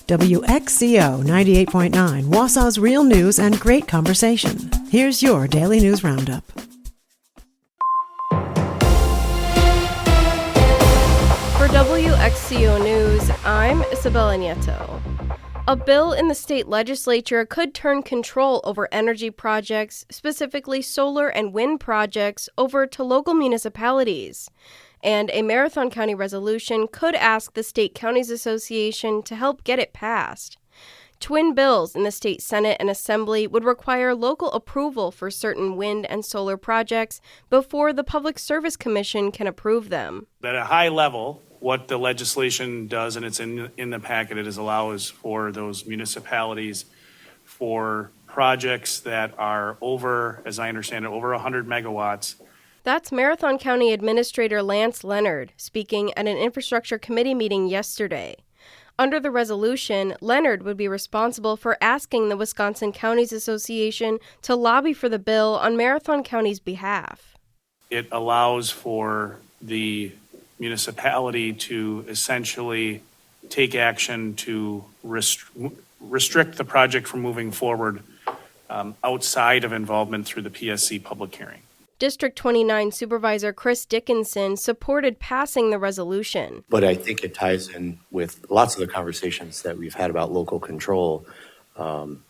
WXCO 98.9, Wausau's real news and great conversation. Here's your Daily News Roundup. For WXCO News, I'm Isabella Nieto. A bill in the state legislature could turn control over energy projects, specifically solar and wind projects, over to local municipalities. And a Marathon County resolution could ask the State Counties Association to help get it passed. Twin bills in the state Senate and Assembly would require local approval for certain wind and solar projects before the Public Service Commission can approve them. At a high level, what the legislation does, and it's in the packet, it allows for those municipalities for projects that are over, as I understand it, over 100 megawatts. That's Marathon County Administrator Lance Leonard speaking at an infrastructure committee meeting yesterday. Under the resolution, Leonard would be responsible for asking the Wisconsin Counties Association to lobby for the bill on Marathon County's behalf. It allows for the municipality to essentially take action to restrict the project from moving forward outside of involvement through the PSC public hearing. District 29 Supervisor Chris Dickinson supported passing the resolution. But I think it ties in with lots of the conversations that we've had about local control,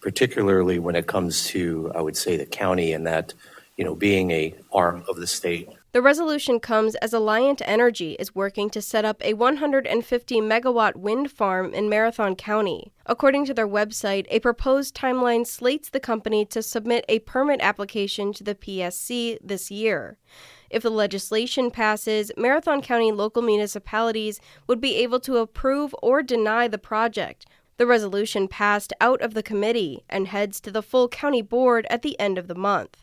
particularly when it comes to, I would say, the county and that, being a arm of the state. The resolution comes as Alliant Energy is working to set up a 150 megawatt wind farm in Marathon County. According to their website, a proposed timeline slates the company to submit a permit application to the PSC this year. If the legislation passes, Marathon County local municipalities would be able to approve or deny the project. The resolution passed out of the committee and heads to the full county board at the end of the month.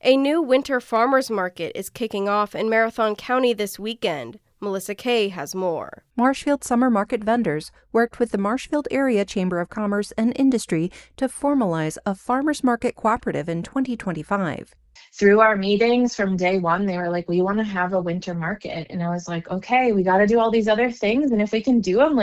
A new winter farmers market is kicking off in Marathon County this weekend. Melissa Kay has more. Marshfield Summer Market vendors worked with the Marshfield Area Chamber of Commerce and Industry to formalize a farmers market cooperative in 2025. Through our meetings from day one, they were like, we want to have a winter market. And I was like, okay, we got to do all these other things. And if we can do them,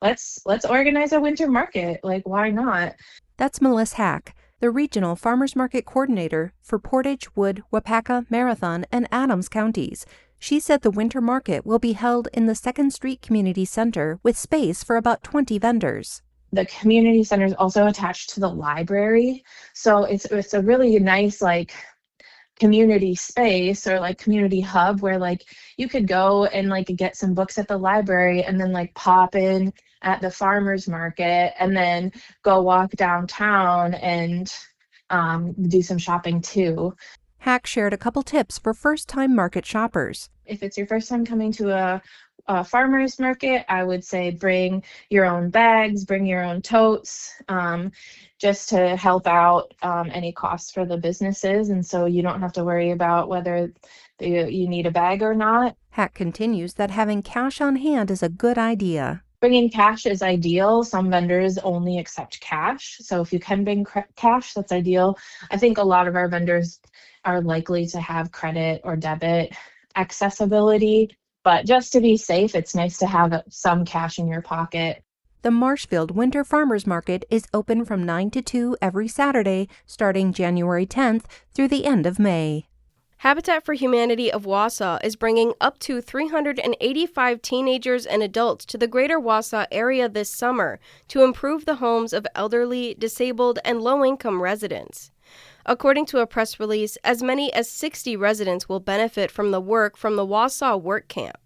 let's organize a winter market. Why not? That's Melissa Hack, the Regional Farmers Market Coordinator for Portage, Wood, Wapaka, Marathon, and Adams counties. She said the winter market will be held in the 2nd Street Community Center with space for about 20 vendors. The community center is also attached to the library. So it's a really nice, community space or community hub where you could go and get some books at the library and then pop in at the farmers market and then go walk downtown and do some shopping too. Hack shared a couple tips for first-time market shoppers. If it's your first time coming to a farmer's market, I would say bring your own bags, bring your own totes, just to help out any costs for the businesses. And so you don't have to worry about whether you need a bag or not. Hack continues that having cash on hand is a good idea. Bringing cash is ideal. Some vendors only accept cash. So if you can bring cash, that's ideal. I think a lot of our vendors are likely to have credit or debit accessibility. But just to be safe, it's nice to have some cash in your pocket. The Marshfield Winter Farmers Market is open from 9 to 2 every Saturday, starting January 10th through the end of May. Habitat for Humanity of Wausau is bringing up to 385 teenagers and adults to the greater Wausau area this summer to improve the homes of elderly, disabled, and low-income residents. According to a press release, as many as 60 residents will benefit from the work from the Wausau Work Camp.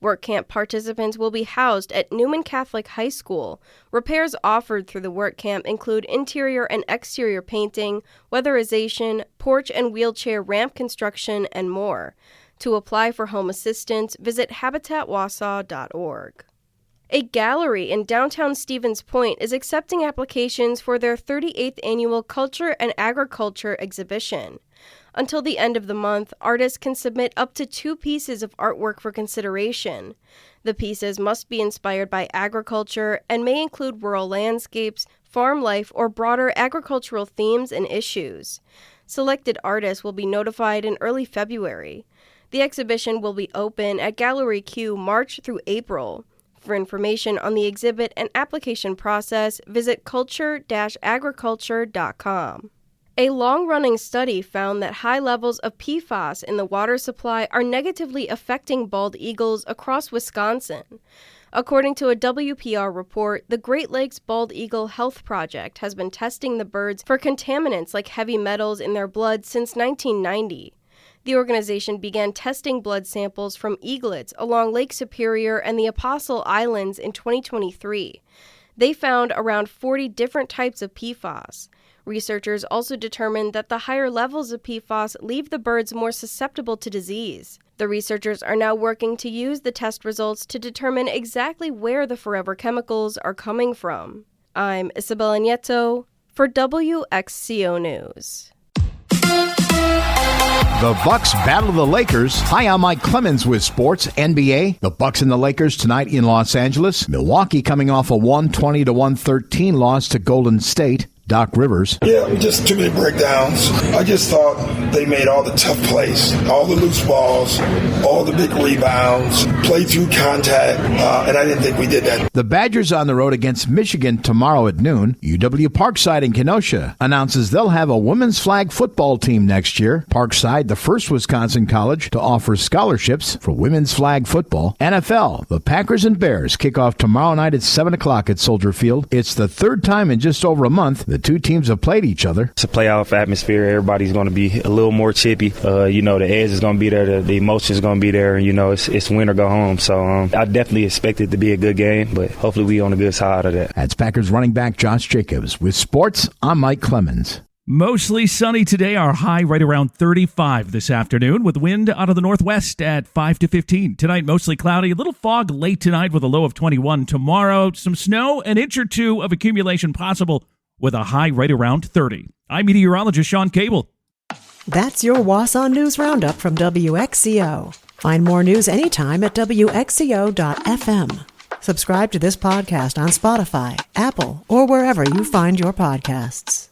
Work camp participants will be housed at Newman Catholic High School. Repairs offered through the work camp include interior and exterior painting, weatherization, porch and wheelchair ramp construction, and more. To apply for home assistance, visit habitatwausau.org. A gallery in downtown Stevens Point is accepting applications for their 38th annual Culture and Agriculture exhibition. Until the end of the month, artists can submit up to 2 pieces of artwork for consideration. The pieces must be inspired by agriculture and may include rural landscapes, farm life, or broader agricultural themes and issues. Selected artists will be notified in early February. The exhibition will be open at Gallery Q March through April. For information on the exhibit and application process, visit culture-agriculture.com. A long-running study found that high levels of PFAS in the water supply are negatively affecting bald eagles across Wisconsin. According to a WPR report, the Great Lakes Bald Eagle Health Project has been testing the birds for contaminants like heavy metals in their blood since 1990. The organization began testing blood samples from eaglets along Lake Superior and the Apostle Islands in 2023. They found around 40 different types of PFAS. Researchers also determined that the higher levels of PFAS leave the birds more susceptible to disease. The researchers are now working to use the test results to determine exactly where the forever chemicals are coming from. I'm Isabella Nieto for WXCO News. The Bucks battle the Lakers. Hi, I'm Mike Clemens with Sports NBA. The Bucks and the Lakers tonight in Los Angeles. Milwaukee coming off a 120-113 loss to Golden State. Doc Rivers. Yeah, just too many breakdowns. I just thought they made all the tough plays, all the loose balls, all the big rebounds, play through contact, and I didn't think we did that. The Badgers on the road against Michigan tomorrow at noon. UW Parkside in Kenosha announces they'll have a women's flag football team next year. Parkside, the first Wisconsin college to offer scholarships for women's flag football. NFL, the Packers and Bears kick off tomorrow night at 7 o'clock at Soldier Field. It's the third time in just over a month the two teams have played each other. It's a playoff atmosphere. Everybody's going to be a little more chippy. The edge is going to be there. The emotion is going to be there. It's win or go home. So I definitely expect it to be a good game, but hopefully we on the good side of that. That's Packers running back Josh Jacobs. With sports, I'm Mike Clemens. Mostly sunny today. Our high right around 35 this afternoon with wind out of the northwest at 5 to 15. Tonight, mostly cloudy. A little fog late tonight with a low of 21. Tomorrow, some snow, an inch or two of accumulation possible with a high right around 30. I'm meteorologist Sean Cable. That's your Wausau News Roundup from WXCO. Find more news anytime at WXCO.FM. Subscribe to this podcast on Spotify, Apple, or wherever you find your podcasts.